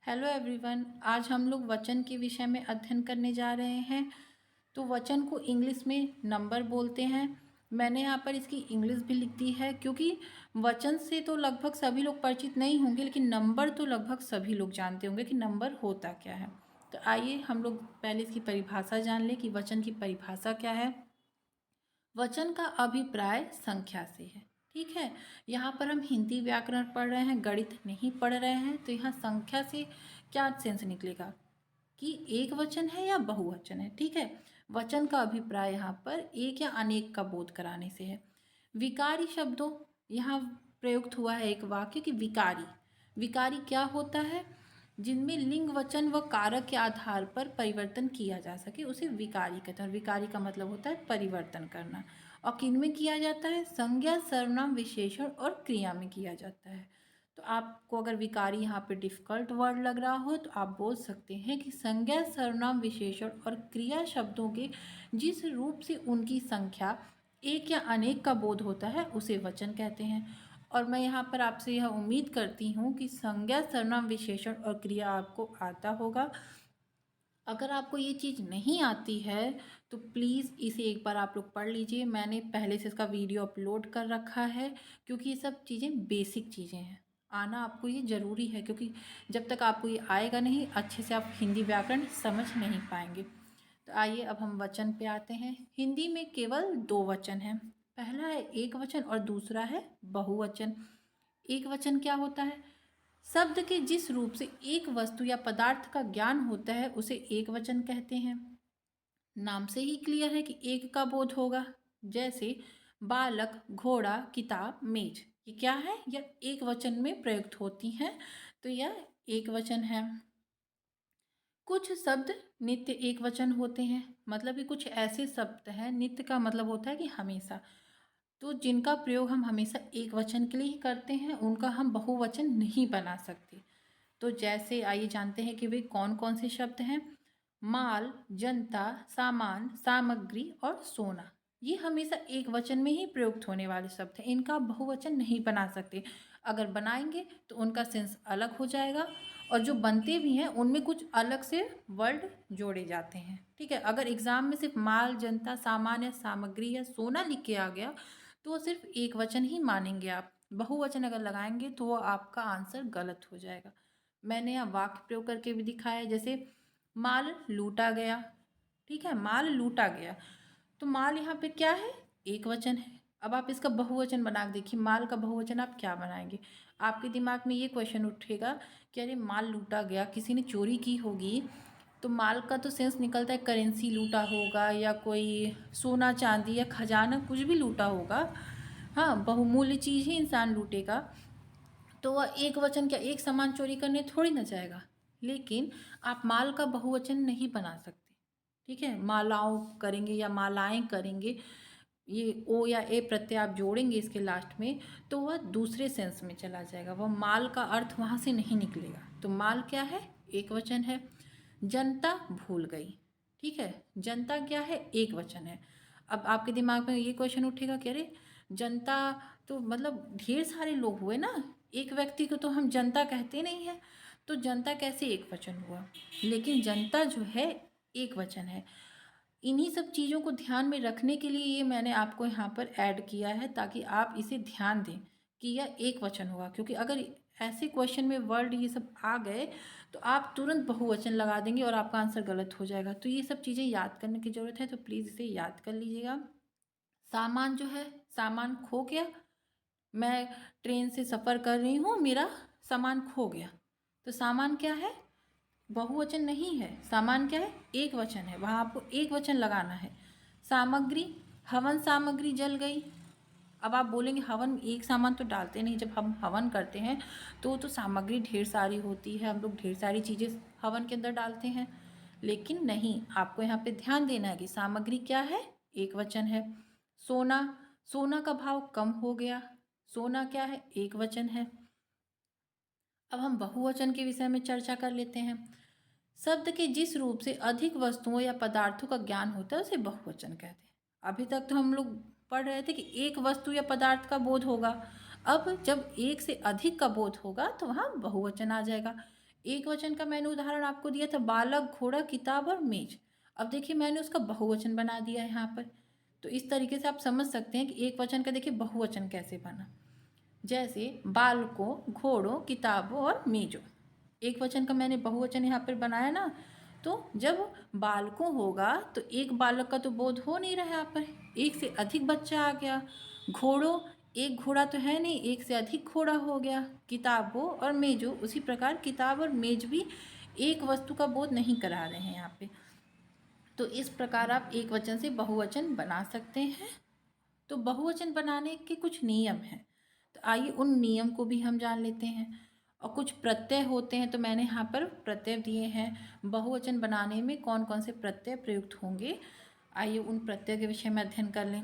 Hello everyone. आज हम लोग वचन के विषय में अध्ययन करने जा रहे हैं। तो वचन को इंग्लिश में नंबर बोलते हैं। मैंने यहाँ पर इसकी इंग्लिश भी लिख दी है क्योंकि वचन से तो लगभग सभी लोग परिचित नहीं होंगे, लेकिन नंबर तो लगभग सभी लोग जानते होंगे कि नंबर होता क्या है। तो आइए हम लोग पहले इसकी परिभाषा जान लें कि वचन की परिभाषा क्या है। वचन का अभिप्राय संख्या से है। ठीक है, यहाँ पर हम हिंदी व्याकरण पढ़ रहे हैं, गणित नहीं पढ़ रहे हैं, तो यहाँ संख्या से क्या सेंस निकलेगा कि एक वचन है या बहुवचन है। ठीक है, वचन का अभिप्राय यहाँ पर एक या अनेक का बोध कराने से है। विकारी शब्दों यहाँ प्रयुक्त हुआ है एक वाक्य कि विकारी। विकारी क्या होता है? जिनमें लिंग वचन व कारक के आधार पर परिवर्तन किया जा सके उसे विकारी कहते हैं। और विकारी का मतलब होता है परिवर्तन करना। और किन में किया जाता है? संज्ञा, सर्वनाम, विशेषण और क्रिया में किया जाता है। तो आपको अगर विकारी यहाँ पे डिफिकल्ट वर्ड लग रहा हो तो आप बोल सकते हैं कि संज्ञा, सर्वनाम, विशेषण और क्रिया शब्दों के जिस रूप से उनकी संख्या एक या अनेक का बोध होता है उसे वचन कहते हैं। और मैं यहाँ पर आपसे यह उम्मीद करती हूँ कि संज्ञा, सर्वनाम, विशेषण और क्रिया आपको आता होगा। अगर आपको ये चीज़ नहीं आती है तो प्लीज़ इसे एक बार आप लोग पढ़ लीजिए। मैंने पहले से इसका वीडियो अपलोड कर रखा है क्योंकि ये सब चीज़ें बेसिक चीज़ें हैं। आना आपको ये ज़रूरी है क्योंकि जब तक आपको ये आएगा नहीं अच्छे से आप हिंदी व्याकरण समझ नहीं पाएंगे। तो आइए अब हम वचन पे आते हैं। हिंदी में केवल दो वचन हैं। पहला है एक वचन और दूसरा है बहुवचन। एक वचन क्या होता है? शब्द के जिस रूप से एक वस्तु या पदार्थ का ज्ञान होता है उसे एक वचन कहते हैं। नाम से ही क्लियर है कि एक का बोध होगा। जैसे बालक, घोड़ा, किताब, मेज, ये क्या है? यह एक वचन में प्रयुक्त होती हैं, तो यह एक वचन है। कुछ शब्द नित्य एक वचन होते हैं, मतलब कि कुछ ऐसे शब्द हैं, नित्य का मतलब होता है कि हमेशा, तो जिनका प्रयोग हम हमेशा एक वचन के लिए ही करते हैं, उनका हम बहुवचन नहीं बना सकते। तो जैसे आइए जानते हैं कि वे कौन कौन से शब्द हैं। माल, जनता, सामान, सामग्री और सोना, ये हमेशा एक वचन में ही प्रयुक्त होने वाले शब्द हैं। इनका बहुवचन नहीं बना सकते। अगर बनाएंगे तो उनका सेंस अलग हो जाएगा और जो बनते भी हैं उनमें कुछ अलग से वर्ड जोड़े जाते हैं। ठीक है, अगर एग्जाम में सिर्फ माल, जनता, सामान या सामग्री या सोना लिख के आ गया तो वो सिर्फ एक वचन ही मानेंगे आप। बहुवचन अगर लगाएंगे तो वो आपका आंसर गलत हो जाएगा। मैंने यहाँ वाक्य प्रयोग करके भी दिखाया है, जैसे माल लूटा गया। ठीक है, माल लूटा गया, तो माल यहाँ पे क्या है? एक वचन है। अब आप इसका बहुवचन बना के देखिए, माल का बहुवचन आप क्या बनाएंगे? आपके दिमाग में ये क्वेश्चन उठेगा कि अरे माल लूटा गया, किसी ने चोरी की होगी, तो माल का तो सेंस निकलता है करेंसी लूटा होगा या कोई सोना चांदी या खजाना कुछ भी लूटा होगा। हाँ, बहुमूल्य चीज़ ही इंसान लूटेगा, तो वह एक वचन क्या एक सामान चोरी करने थोड़ी ना जाएगा। लेकिन आप माल का बहुवचन नहीं बना सकते। ठीक है, मालाओं करेंगे या मालाएं करेंगे, ये ओ या ए प्रत्यय आप जोड़ेंगे इसके लास्ट में तो वह दूसरे सेंस में चला जाएगा, वह माल का अर्थ वहाँ से नहीं निकलेगा। तो माल क्या है? एक वचन है। जनता भूल गई। ठीक है, जनता क्या है? एक वचन है। अब आपके दिमाग में ये क्वेश्चन उठेगा कि अरे जनता तो मतलब ढेर सारे लोग हुए ना, एक व्यक्ति को तो हम जनता कहते नहीं हैं, तो जनता कैसे एक वचन हुआ? लेकिन जनता जो है एक वचन है। इन्हीं सब चीज़ों को ध्यान में रखने के लिए ये मैंने आपको यहाँ पर ऐड किया है ताकि आप इसे ध्यान दें कि यह एक वचन होगा। क्योंकि अगर ऐसे क्वेश्चन में वर्ड ये सब आ गए तो आप तुरंत बहुवचन लगा देंगे और आपका आंसर गलत हो जाएगा। तो ये सब चीज़ें याद करने की ज़रूरत है, तो प्लीज़ इसे याद कर लीजिएगा। सामान जो है, सामान खो गया, मैं ट्रेन से सफ़र कर रही हूँ, मेरा सामान खो गया, तो सामान क्या है? बहुवचन नहीं है। सामान क्या है? एक वचन है, वहाँ आपको एक वचन लगाना है। सामग्री, हवन सामग्री जल गई। अब आप बोलेंगे हवन एक सामान तो डालते नहीं, जब हम हवन करते हैं तो सामग्री ढेर सारी होती है, हम लोग ढेर सारी चीज़ें हवन के अंदर डालते हैं। लेकिन नहीं, आपको यहाँ पे ध्यान देना है कि सामग्री क्या है? एक वचन है। सोना, सोना का भाव कम हो गया, सोना क्या है? एक वचन है। अब हम बहुवचन के विषय में चर्चा कर लेते हैं। शब्द के जिस रूप से अधिक वस्तुओं या पदार्थों का ज्ञान होता है उसे बहुवचन कहते हैं। अभी तक तो हम लोग पढ़ रहे थे कि एक वस्तु या पदार्थ का बोध होगा। अब जब एक से अधिक का बोध होगा तो वहाँ बहुवचन आ जाएगा। एक वचन का मैंने उदाहरण आपको दिया था, बालक, घोड़ा, किताब और मेज। अब देखिए मैंने उसका बहुवचन बना दिया है यहाँ पर। तो इस तरीके से आप समझ सकते हैं कि एक वचन का देखिए बहुवचन कैसे बना। जैसे बालकों, घोड़ों, किताबों और मेजों। एक वचन का मैंने बहुवचन यहाँ पर बनाया ना, तो जब बालकों होगा तो एक बालक का तो बोध हो नहीं रहा है यहाँ पर, एक से अधिक बच्चा आ गया। घोड़ों, एक घोड़ा तो है नहीं, एक से अधिक घोड़ा हो गया। किताबों और मेजों, उसी प्रकार किताब और मेज भी एक वस्तु का बोध नहीं करा रहे हैं यहाँ पे। तो इस प्रकार आप एक वचन से बहुवचन बना सकते हैं। तो बहुवचन बनाने के कुछ नियम हैं, तो आइए उन नियम को भी हम जान लेते हैं। और कुछ प्रत्यय होते हैं, तो मैंने यहाँ पर प्रत्यय दिए हैं बहुवचन बनाने में कौन कौन से प्रत्यय प्रयुक्त होंगे। आइए उन प्रत्यय के विषय में अध्ययन कर लें।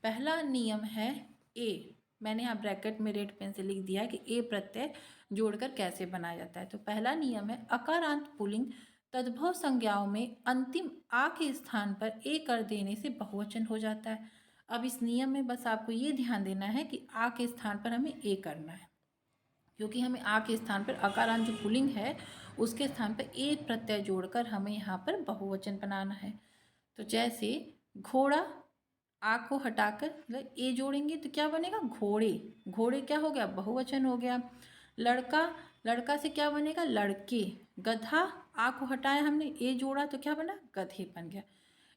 पहला नियम है ए। मैंने यहाँ ब्रैकेट में रेड पेन से लिख दिया है कि ए प्रत्यय जोड़कर कैसे बनाया जाता है। तो पहला नियम है अकारांत पुल्लिंग तद्भव संज्ञाओं में अंतिम आ के स्थान पर ए कर देने से बहुवचन हो जाता है। अब इस नियम में बस आपको ये ध्यान देना है कि आ के स्थान पर हमें ए करना है, क्योंकि हमें आ के स्थान पर अकारांत जो पुल्लिंग है उसके स्थान पर ए प्रत्यय जोड़कर हमें यहाँ पर बहुवचन बनाना है। तो जैसे घोड़ा, आ को हटाकर मतलब ए जोड़ेंगे तो क्या बनेगा, घोड़े। घोड़े क्या हो गया, बहुवचन हो गया। लड़का, लड़का से क्या बनेगा, लड़के। गधा, आ को हटाया हमने, ए जोड़ा तो क्या बना, गधे बन गया।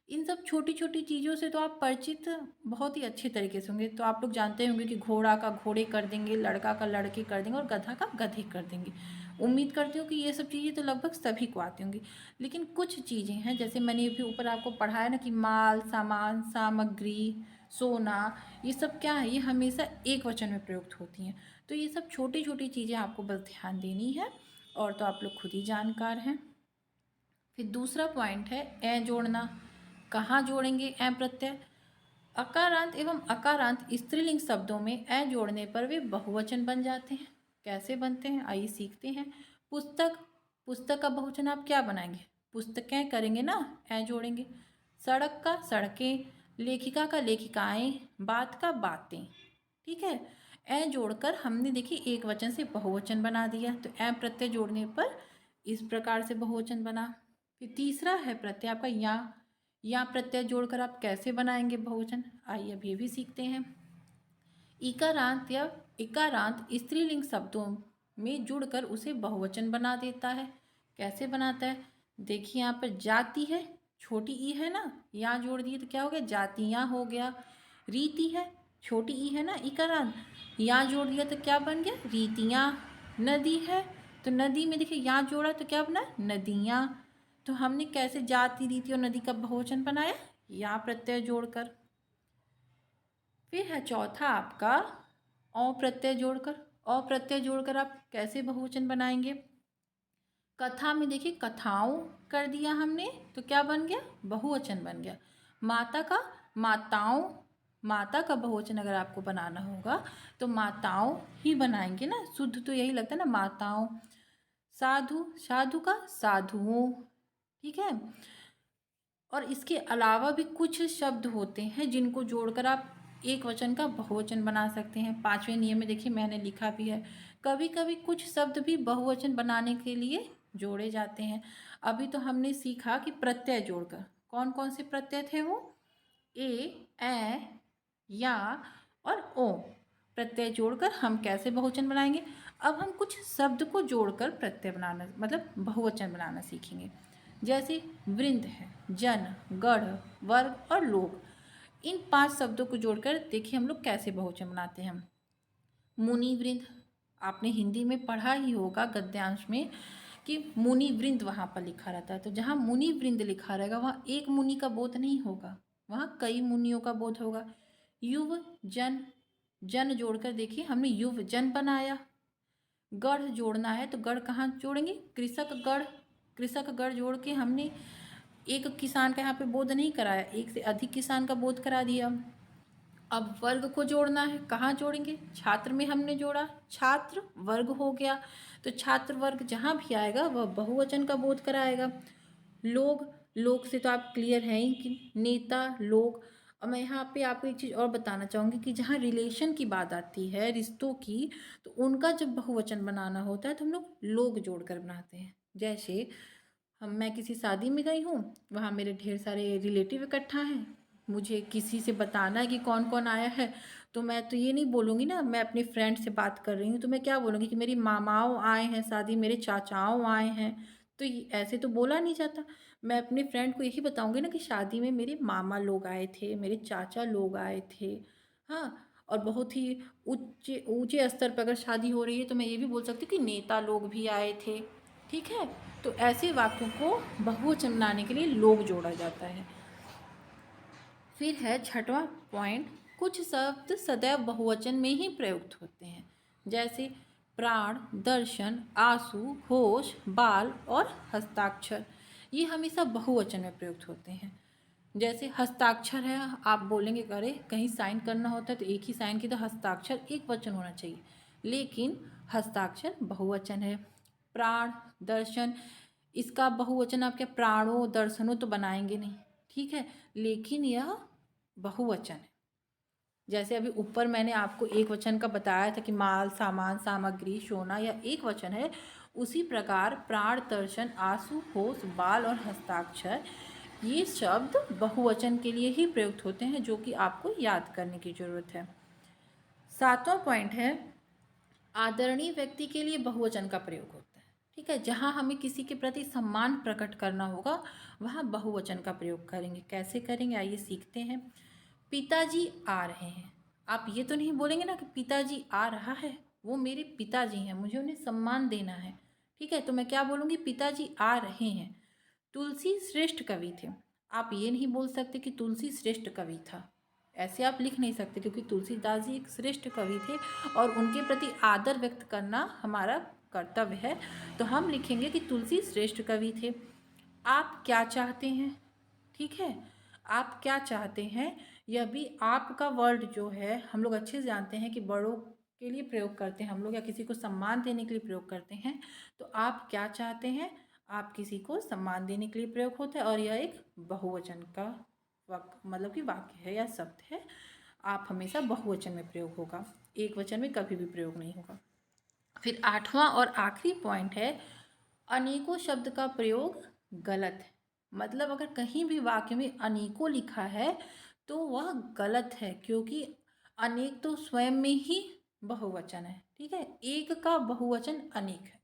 इन सब छोटी छोटी चीज़ों से तो आप परिचित बहुत ही अच्छे तरीके से होंगे। तो आप लोग जानते होंगे कि घोड़ा का घोड़े कर देंगे, लड़का का लड़के कर देंगे और गधा का गधे कर देंगे। उम्मीद करती हूँ कि ये सब चीज़ें तो लगभग सभी को आती होंगी। लेकिन कुछ चीज़ें हैं, जैसे मैंने भी ऊपर आपको पढ़ाया ना कि माल, सामान, सामग्री, सोना, ये सब क्या है, ये हमेशा एक वचन में प्रयुक्त होती हैं। तो ये सब छोटी छोटी चीज़ें आपको बस ध्यान देनी है, और तो आप लोग खुद ही जानकार हैं। फिर दूसरा पॉइंट है ए जोड़ना। कहाँ जोड़ेंगे ए प्रत्यय, अकारांत एवं अकारांत स्त्रीलिंग शब्दों में ए जोड़ने पर वे बहुवचन बन जाते हैं। कैसे बनते हैं आइए सीखते हैं। पुस्तक, पुस्तक का बहुवचन आप क्या बनाएंगे, पुस्तकें करेंगे ना, ए जोड़ेंगे। सड़क का सड़कें, लेखिका का लेखिकाएं, बात का बातें। ठीक है, ए जोड़कर हमने देखिए एक वचन से बहुवचन बना दिया। तो ए प्रत्यय जोड़ने पर इस प्रकार से बहुवचन बना। फिर तीसरा है प्रत्यय आपका या प्रत्यय जोड़कर आप कैसे बनाएंगे बहुवचन, आइए अब ये भी सीखते हैं। इकारांत या इकारांत स्त्रीलिंग शब्दों में जुड़कर उसे बहुवचन बना देता है। कैसे बनाता है, देखिए यहाँ पर जाति है, छोटी ई है ना, यहाँ जोड़ दिए तो क्या हो गया, जातियाँ हो गया। रीति है, छोटी ई है ना, इकारांत, यहाँ जोड़ दिया तो क्या बन गया, रीतियाँ। नदी है, तो नदी में देखिए यहाँ जोड़ा तो क्या बना, नदियाँ। तो हमने कैसे जाति, रीति और नदी का बहुवचन बनाया, या प्रत्यय जोड़कर। फिर है चौथा आपका औ प्रत्यय जोड़कर। औ प्रत्यय जोड़कर आप कैसे बहुवचन बनाएंगे। कथा में देखिए कथाओं कर दिया हमने तो क्या बन गया, बहुवचन बन गया। माता का माताओं, माता का बहुवचन अगर आपको बनाना होगा तो माताओं ही बनाएंगे ना, शुद्ध तो यही लगता है ना, माताओं। साधु, साधु का साधुओं। ठीक है, और इसके अलावा भी कुछ शब्द होते हैं जिनको जोड़कर आप एक वचन का बहुवचन बना सकते हैं। पांचवें नियम में देखिए मैंने लिखा भी है, कभी कभी कुछ शब्द भी बहुवचन बनाने के लिए जोड़े जाते हैं। अभी तो हमने सीखा कि प्रत्यय जोड़कर, कौन कौन से प्रत्यय थे वो, ए या और ओ प्रत्यय जोड़कर हम कैसे बहुवचन बनाएंगे। अब हम कुछ शब्द को जोड़कर प्रत्यय बनाना मतलब बहुवचन बनाना सीखेंगे। जैसे वृंद है, जन, गढ़, वर्ग और लोग। इन 5 शब्दों को जोड़कर देखिए हम लोग कैसे बहुवचन बनाते हैं। मुनि वृंद, आपने हिंदी में पढ़ा ही होगा गद्यांश में कि मुनि वृंद वहाँ पर लिखा रहता है। तो जहाँ मुनि वृंद लिखा रहेगा वहाँ एक मुनि का बोध नहीं होगा, वहाँ कई मुनियों का बोध होगा। युव जन, जन जोड़कर देखिए हमने युव जन बनाया। गढ़ जोड़ना है तो गढ़ कहाँ जोड़ेंगे, कृषक गढ़, कृषक गढ़ जोड़ के हमने एक किसान का यहाँ पे बोध नहीं कराया, एक से अधिक किसान का बोध करा दिया। अब वर्ग को जोड़ना है, कहाँ जोड़ेंगे, छात्र में हमने जोड़ा, छात्र वर्ग हो गया। तो छात्र वर्ग जहाँ भी आएगा वह बहुवचन का बोध कराएगा। लोग, लोग से तो आप क्लियर हैं ही कि नेता लोग। और मैं यहाँ पे आपको एक चीज़ और बताना चाहूँगी कि जहाँ रिलेशन की बात आती है, रिश्तों की, तो उनका जब बहुवचन बनाना होता है तो हम लोग जोड़कर बनाते हैं। जैसे मैं किसी शादी में गई हूँ, वहाँ मेरे ढेर सारे रिलेटिव इकट्ठा हैं, मुझे किसी से बताना है कि कौन कौन आया है, तो मैं तो ये नहीं बोलूँगी ना, मैं अपने फ्रेंड से बात कर रही हूँ तो मैं क्या बोलूँगी कि मेरी मामाओं आए हैं शादी, मेरे चाचाओं आए हैं। तो ऐसे तो बोला नहीं जाता। मैं अपने फ्रेंड को यही बताऊंगी ना कि शादी में मेरे मामा लोग आए थे, मेरे चाचा लोग आए थे। हाँ, और बहुत ही ऊंचे ऊंचे स्तर पर अगर शादी हो रही है तो मैं ये भी बोल सकती हूँ कि नेता लोग भी आए थे। ठीक है, तो ऐसे वाक्यों को बहुवचन बनाने के लिए लोग जोड़ा जाता है। फिर है छठवां पॉइंट, कुछ शब्द सदैव बहुवचन में ही प्रयुक्त होते हैं। जैसे प्राण, दर्शन, आंसू, होश, बाल और हस्ताक्षर, ये हमेशा बहुवचन में प्रयुक्त होते हैं। जैसे हस्ताक्षर है, आप बोलेंगे करे कहीं साइन करना होता है तो एक ही साइन की, तो हस्ताक्षर एक वचन होना चाहिए, लेकिन हस्ताक्षर बहुवचन है। प्राण, दर्शन, इसका बहुवचन आप क्या प्राणों दर्शनों तो बनाएंगे नहीं, ठीक है, लेकिन यह बहुवचन है। जैसे अभी ऊपर मैंने आपको एक वचन का बताया था कि माल, सामान, सामग्री, सोना, यह एक वचन है, उसी प्रकार प्राण, दर्शन, आंसू, होश, बाल और हस्ताक्षर, ये शब्द बहुवचन के लिए ही प्रयुक्त होते हैं, जो कि आपको याद करने की जरूरत है। सातवां पॉइंट है, आदरणीय व्यक्ति के लिए बहुवचन का प्रयोग होता है। ठीक है, जहाँ हमें किसी के प्रति सम्मान प्रकट करना होगा वहाँ बहुवचन का प्रयोग करेंगे। कैसे करेंगे, आइए सीखते हैं। पिताजी आ रहे हैं, आप ये तो नहीं बोलेंगे ना कि पिताजी आ रहा है, वो मेरे पिताजी हैं, मुझे उन्हें सम्मान देना है। ठीक है, तो मैं क्या बोलूँगी, पिताजी आ रहे हैं। तुलसी श्रेष्ठ कवि थे, आप ये नहीं बोल सकते कि तुलसी श्रेष्ठ कवि था, ऐसे आप लिख नहीं सकते, क्योंकि तुलसीदास जी एक श्रेष्ठ कवि थे और उनके प्रति आदर व्यक्त करना हमारा कर्तव्य है। तो हम लिखेंगे कि तुलसी श्रेष्ठ कवि थे। आप क्या चाहते हैं, ठीक है, आप क्या चाहते हैं, यह भी आपका वर्ड जो है हम लोग अच्छे से जानते हैं कि बड़ों के लिए प्रयोग करते हैं हम लोग, या किसी को सम्मान देने के लिए प्रयोग करते हैं। तो आप क्या चाहते हैं, आप किसी को सम्मान देने के लिए प्रयोग होता है, और यह एक बहुवचन का मतलब कि वाक्य है या शब्द है। आप हमेशा बहुवचन में प्रयोग होगा, एक वचन में कभी भी प्रयोग नहीं होगा। फिर आठवां और आखिरी पॉइंट है, अनेकों शब्द का प्रयोग गलत है। मतलब अगर कहीं भी वाक्य में अनेकों लिखा है तो वह गलत है, क्योंकि अनेक तो स्वयं में ही बहुवचन है। ठीक है, एक का बहुवचन अनेक है,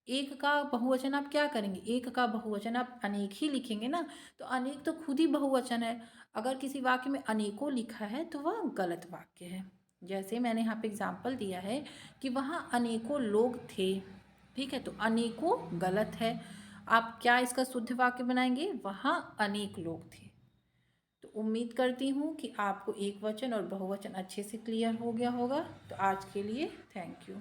एक का बहुवचन आप क्या करेंगे, एक का बहुवचन आप अनेक ही लिखेंगे ना, तो अनेक तो खुद ही बहुवचन है। अगर किसी वाक्य में अनेकों लिखा है तो वह गलत वाक्य है। जैसे मैंने यहाँ पे एग्जाम्पल दिया है कि वहाँ अनेकों लोग थे, ठीक है, तो अनेकों गलत है। आप क्या इसका शुद्ध वाक्य बनाएंगे, वहाँ अनेक लोग थे। तो उम्मीद करती हूँ कि आपको एक वचन और बहुवचन अच्छे से क्लियर हो गया होगा। तो आज के लिए थैंक यू।